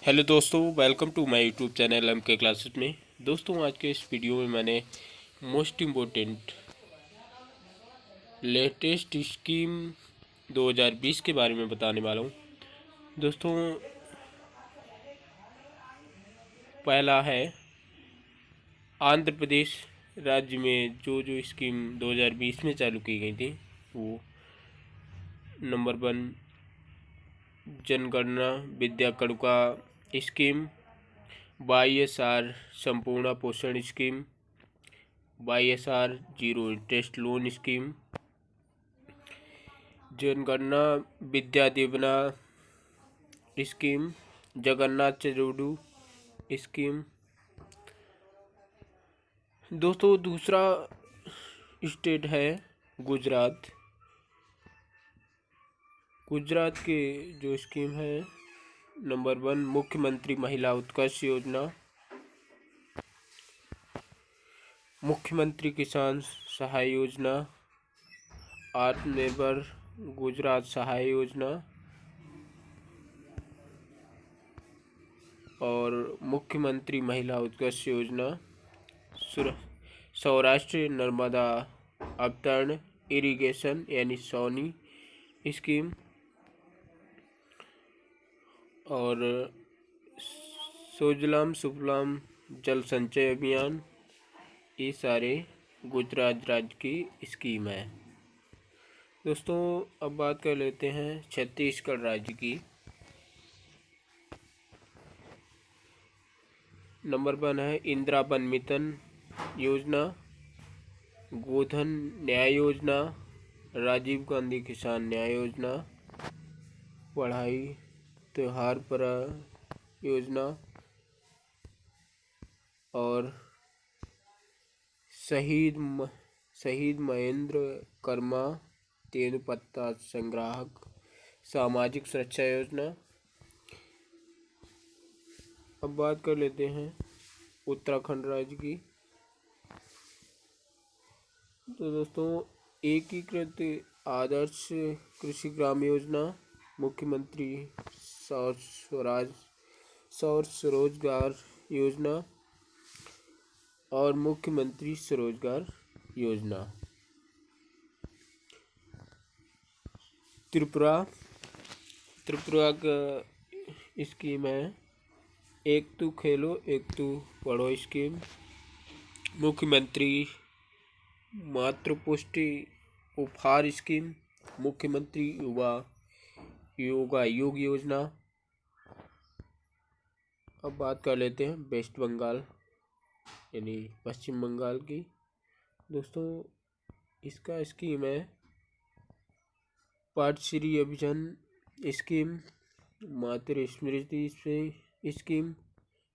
Hello दोस्तों, welcome to my YouTube channel M K classes में। दोस्तों, आज के इस वीडियो में मैंने मोस्ट इम्पोर्टेंट लेटेस्ट स्कीम 2020 के बारे में बताने वाला हूं। दोस्तों, पहला है आंध्र प्रदेश राज्य में जो स्कीम 2020 में चालू की गई थी वो नंबर 1 जनगणना विद्या कड़ुका स्कीम, YSR संपूर्ण पोषण scheme, YSR zero interest loan scheme, जनगणना विद्या दीवना स्कीम, जगन्नाथ चरोडू स्कीम। दोस्तों, दूसरा स्टेट है गुजरात। गुजरात के जो स्कीम है नंबर 1 मुख्यमंत्री महिला उत्कर्ष योजना, मुख्यमंत्री किसान सहाय योजना, आत्मनिर्भर गुजरात सहाय योजना और मुख्यमंत्री महिला उत्कर्ष योजना, सौराष्ट्र नर्मदा अवतरण इरिगेशन यानी सोनी स्कीम और सुजलाम सुफलाम जल संचय अभियान। ये सारे गुजरात राज्य की स्कीम है। दोस्तों, अब बात कर लेते हैं छत्तीसगढ़ राज्य की। नंबर 1 है इंदिरा वन मिशन योजना, गोधन न्याय योजना, राजीव गांधी किसान न्याय योजना, पढ़ाई त्योहार पर योजना और शहीद महेंद्र कर्मा तेंदुपत्ता संग्राहक सामाजिक सुरक्षा योजना। अब बात कर लेते हैं उत्तराखंड राज्य की। तो दोस्तों, एकीकृत आदर्श कृषि ग्राम योजना, मुख्यमंत्री सौर स्वरोजगार योजना और मुख्यमंत्री स्वरोजगार योजना। त्रिपुरा का स्कीम है एक तू खेलो एक तू पढ़ो स्कीम, मुख्यमंत्री मातृपुष्टि उपहार स्कीम, मुख्यमंत्री युवा योगा योग योजना। अब बात कर लेते हैं वेस्ट बंगाल यानी पश्चिम बंगाल की। दोस्तों, इसका स्कीम है पाठश्री अभियान स्कीम, मातृ स्मृति स्कीम,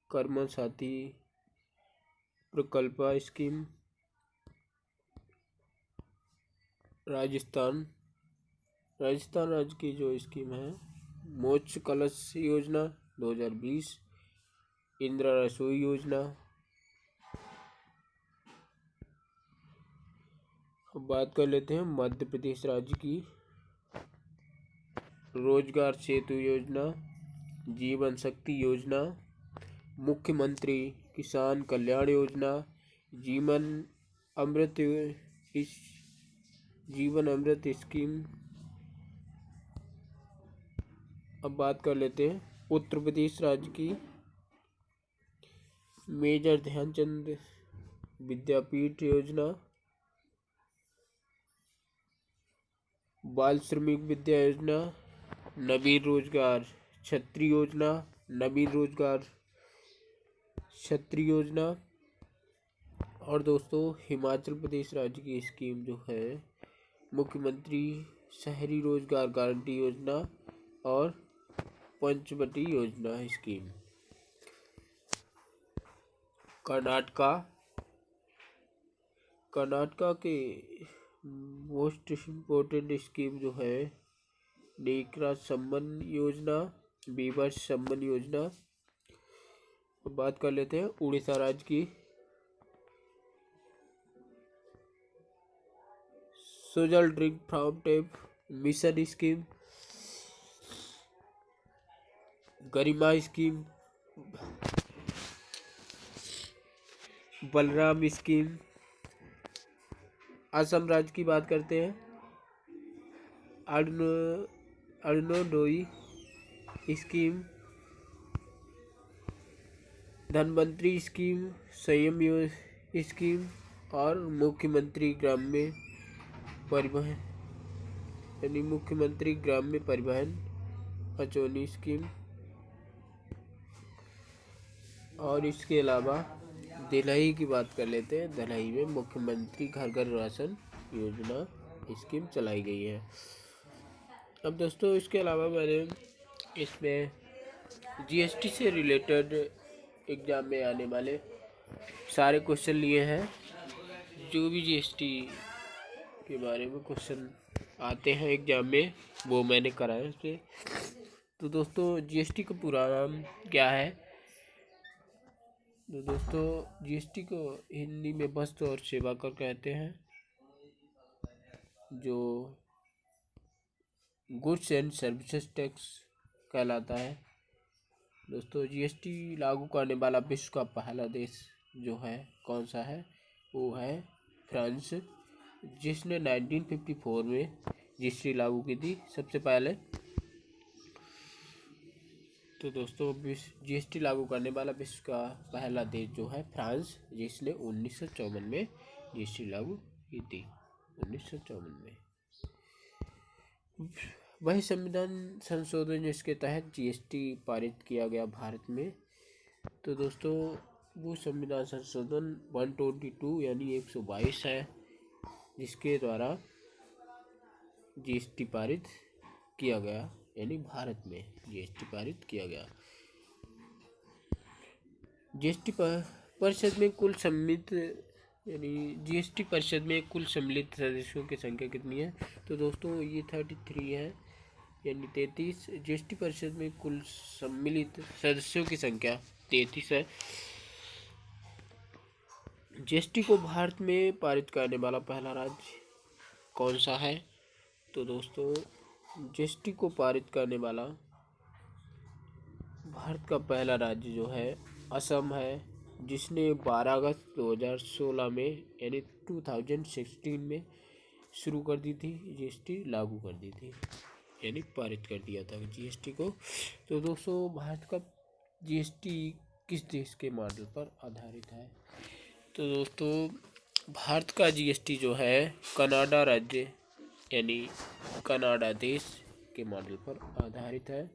कर्म साथी प्रकल्प स्कीम। राजस्थान राज्य की जो स्कीम है मोक्ष कलश योजना 2020, इंदिरा रसोई योजना। अब बात कर लेते हैं मध्य प्रदेश राज्य की। रोजगार सेतु योजना, जीवन शक्ति योजना, मुख्यमंत्री किसान कल्याण योजना, जीवन अमृत स्कीम। अब बात कर लेते हैं उत्तर प्रदेश राज्य की। मेजर ध्यानचंद विद्यापीठ योजना, बाल श्रमिक विद्या योजना, नवीन रोजगार छत्री योजना, नवीन रोजगार छत्री योजना। और दोस्तों, हिमाचल प्रदेश राज्य की स्कीम जो है मुख्यमंत्री शहरी रोजगार गारंटी योजना और पंचवटी योजना स्कीम। कर्नाटका के मोस्ट इम्पोर्टेंट स्कीम जो है नेकरा सम्मान योजना, बीवर सम्मान योजना। अब बात कर लेते हैं उड़ीसा राज्य की। Sujal drink from tap mission scheme, Garima scheme, Balaram scheme. Assam राज्य की बात करते हैं, Arunodoi scheme, Dhanvantari scheme, Sanyam scheme और मुख्यमंत्री ग्राम्य परिवहन यानी मुख्यमंत्री ग्राम्य परिवहन पचौनी स्कीम। और इसके अलावा दिल्ली की बात कर लेते हैं। दिल्ली में मुख्यमंत्री घर घर राशन योजना स्कीम चलाई गई है। अब दोस्तों इसके अलावा मैंने इसमें जीएसटी से रिलेटेड एग्जाम में आने वाले सारे क्वेश्चन लिए हैं। जो भी जीएसटी के बारे में क्वेश्चन आते हैं एग्जाम में वो मैंने करा है उससे। तो दोस्तों जीएसटी का पूरा नाम क्या है? तो दोस्तों जीएसटी को हिंदी में वस्तु और सेवा कर कहते हैं, जो गुड्स एंड सर्विसेज टैक्स कहलाता है। दोस्तों जीएसटी लागू करने वाला विश्व का पहला देश जो है कौन सा है? वो है फ्रांस, जिसने 1954 में जीएसटी लागू की थी सबसे पहले। तो दोस्तों जीएसटी लागू करने वाला विश्व का पहला देश जो है फ्रांस, जिसने 1954 में जीएसटी लागू की थी। 1954 में वही संविधान संशोधन जिसके तहत जीएसटी पारित किया गया भारत में। तो दोस्तों वो संविधान संशोधन 122 यानी 122 है, जिसके द्वारा जीएसटी पारित किया गया, यानी भारत में जीएसटी पारित किया गया। जीएसटी परिषद में कुल सम्मिलित यानी जीएसटी परिषद में कुल सम्मिलित सदस्यों की संख्या कितनी है? तो दोस्तों ये 33 है, यानी 33। जीएसटी परिषद में कुल सम्मिलित सदस्यों की संख्या 33 है। जीएसटी को भारत में पारित करने वाला पहला राज्य कौन सा है? तो दोस्तों जीएसटी को पारित करने वाला भारत का पहला राज्य जो है असम है, जिसने 12 अगस्त 2016 में यानी 2016 में शुरू कर दी थी, जीएसटी लागू कर दी थी, यानी पारित कर दिया था जीएसटी को। तो दोस्तों भारत का जीएसटी किस देश के मॉडल पर आधारित है? तो दोस्तों भारत का जीएसटी जो है कनाडा राज्य यानी कनाडा देश के मॉडल पर आधारित है।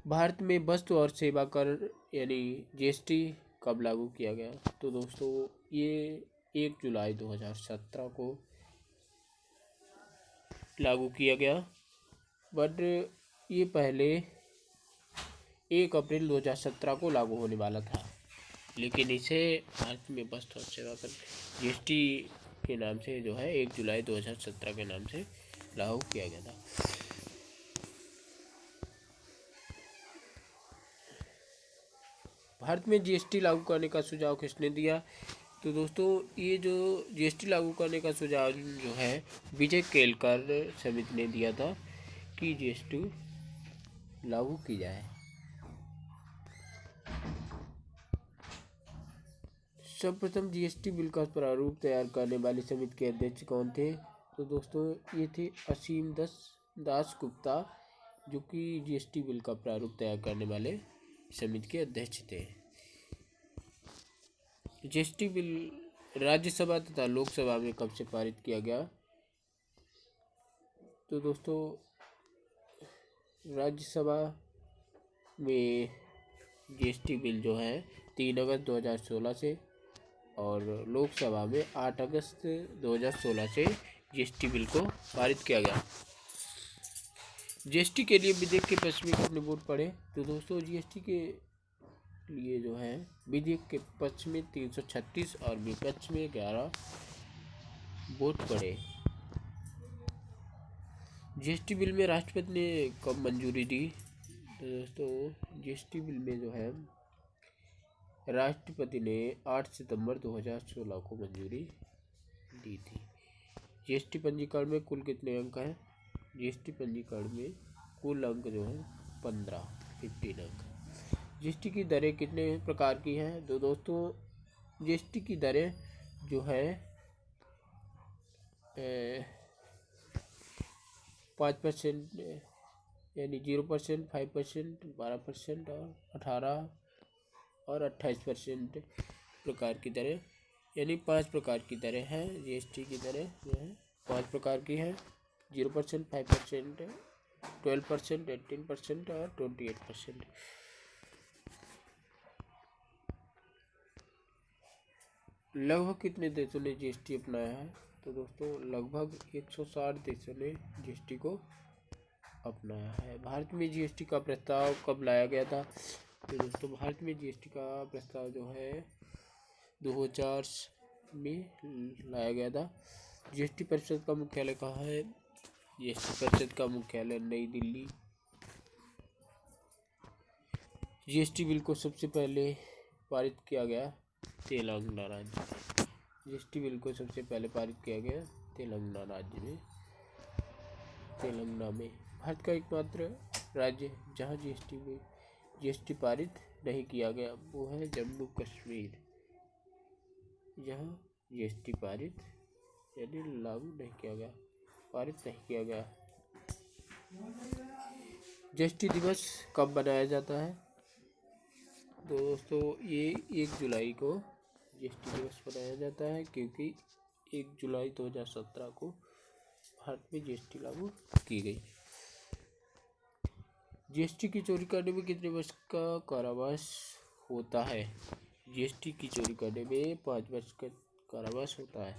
भारत में वस्तु और सेवा कर यानी जीएसटी कब लागू किया गया? तो दोस्तों ये 1 जुलाई 2017 को लागू किया गया, बट ये पहले 1 अप्रैल 2017 को लागू होने वाला था, लेकिन इसे भारत में वस्तु और सेवा कर जीएसटी के नाम से जो है 1 जुलाई 2017 के नाम से लागू किया गया था। भारत में जीएसटी लागू करने का सुझाव किसने दिया? तो दोस्तों ये जो जीएसटी लागू करने का सुझाव जो है विजय केलकर समिति ने दिया था कि जीएसटी लागू की जाए। सर्वप्रथम जीएसटी बिल का प्रारूप तैयार करने वाली समिति के अध्यक्ष कौन थे? तो दोस्तों ये थे असीम दास गुप्ता, जो कि जीएसटी बिल का प्रारूप तैयार करने वाले समिति के अध्यक्ष थे। जीएसटी बिल राज्यसभा तथा लोकसभा में कब से पारित किया गया? तो दोस्तों राज्यसभा में जीएसटी बिल जो है 3 अगस्त 2016 से और लोकसभा में 8 अगस्त 2016 से जीएसटी बिल को पारित किया गया। जीएसटी के लिए विधेयक के पक्ष में कितने वोट पड़े? तो दोस्तों जीएसटी के लिए जो है विधेयक के पक्ष में 336 और विपक्ष में 11 वोट पड़े। जीएसटी बिल में राष्ट्रपति ने कब मंजूरी दी? तो दोस्तों जीएसटी बिल में जो है राष्ट्रपति ने 8 सितंबर 2016 को मंजूरी दी थी। जीएसटी पंजीकरण में कुल कितने अंक हैं? जीएसटी पंजीकरण में कुल अंक जो है 15 अंक। जीएसटी की दरें कितने प्रकार की हैं? तो दोस्तों जीएसटी की दरें जो है 5% यानी 0%, 5%, 12% और 18 और 28% प्रकार की दरें, यानी 5 प्रकार की दरें हैं। जीएसटी की दरें जो है 5 प्रकार की हैं: 0%, 5%, 12%, 18% और 28%। लगभग कितने देशों ने जीएसटी अपनाया है? तो दोस्तों लगभग 160 देशों ने जीएसटी को अपनाया है। भारत में जीएसटी का प्रस्ताव कब लाया गया था? तो दोस्तों भारत में जीएसटी का प्रस्ताव जो है 2004 में लाया गया था। जीएसटी परिषद का मुख्यालय कहाँ है? जीएसटी परिषद का मुख्यालय नई दिल्ली। जीएसटी बिल को सबसे पहले पारित किया गया तेलंगाना राज्य। जीएसटी बिल को सबसे पहले पारित किया गया तेलंगाना राज्य में। तेलंगाना में भारत का एकमात्र राज्य जहां जीएसटी पारित नहीं किया गया वो है जम्मू कश्मीर, जहां जीएसटी पारित यानी लागू नहीं किया गया, पारित नहीं किया गया। जीएसटी दिवस कब मनाया जाता है? तो दोस्तों ये 1 जुलाई को जीएसटी दिवस मनाया जाता है, क्योंकि 1 जुलाई 2017 को भारत में जीएसटी लागू की गई। जीएसटी की चोरी करने में कितने वर्ष का कारावास होता है? जीएसटी की चोरी करने में 5 वर्ष का कारावास होता है।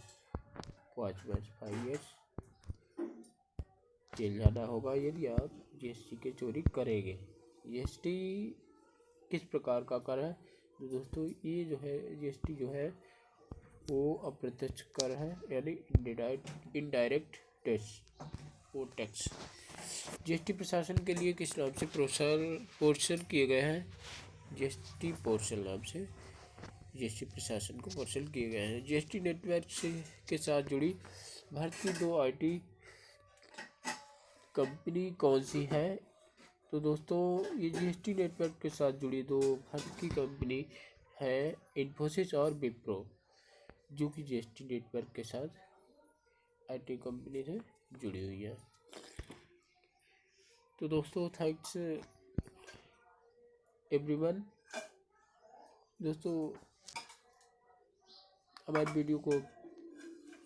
5 वर्ष, 5 ईयर्स जेल जाना होगा यदि आप जीएसटी की चोरी करेंगे। जीएसटी किस प्रकार का कर है? तो दोस्तों ये जो है जीएसटी जो है वो अप्रत्यक्ष कर है, यानी इनडायरेक्ट टैक्स। जीएसटी प्रशासन के लिए किस नाम से पोर्शन किए गए हैं? जीएसटी पोर्टल नाम से जीएसटी प्रशासन को पोर्टल किए गए हैं। जीएसटी नेटवर्क के साथ जुड़ी भारत की 2 आईटी कंपनी कौन सी है? तो दोस्तों ये जीएसटी नेटवर्क के साथ जुड़ी 2 भारत की कंपनी है इन्फोसिस और विप्रो, जो कि जीएसटी नेटवर्क के साथ आईटी कंपनी से जुड़ी हुई है। तो दोस्तों थैंक्स एवरीवन। दोस्तों हमारी वीडियो को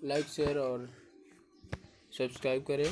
लाइक, शेयर और सब्सक्राइब करें।